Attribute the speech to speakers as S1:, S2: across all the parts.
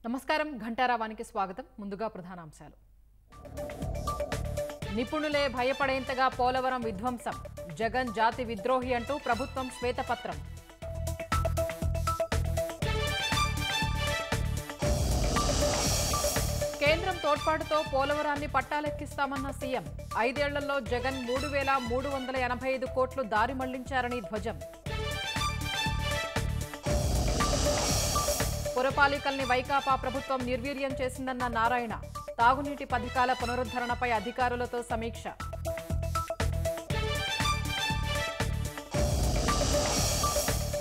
S1: నమస్కారం ఘంటారావానికి స్వాగతం. ముందుగా ప్రధానాంశాలు. నిపుణులే భయపడేంతగా పోలవరం విధ్వంసం, జగన్ జాతి విద్రోహి అంటూ ప్రభుత్వం శ్వేతపత్రం. కేంద్రం తోడ్పాటుతో పోలవరాన్ని పట్టాలెక్కిస్తామన్న సీఎం, 5 ఏళ్లలో జగన్ 3,385 కోట్లు దారి మళ్లించారని ధ్వజం. పురపాలికల్ని వైకాపా ప్రభుత్వం నిర్వీర్యం చేసిందన్న నారాయణ, తాగునీటి పథకాల పునరుద్ధరణపై అధికారులతో సమీక్ష.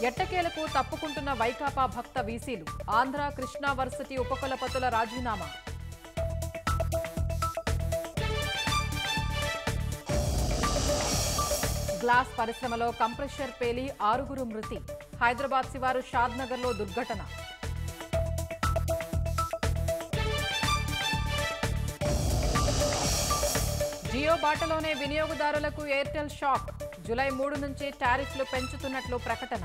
S1: ఎట్టకేలకు తప్పుకుంటున్న వైకాపా భక్త వీసీలు, ఆంధ్ర కృష్ణా వర్సిటీ ఉపకులపతుల రాజీనామా. గ్లాస్ పరిశ్రమలో కంప్రెషర్ పేలి 6గురు మృతి, హైదరాబాద్ శివారు షాద్నగర్లో దుర్ఘటన. జియో బాటలోనే వినియోగదారులకు ఎయిర్టెల్ షాక్, జూలై 3 నుంచి టారిఫ్లు పెంచుతున్నట్లు ప్రకటన.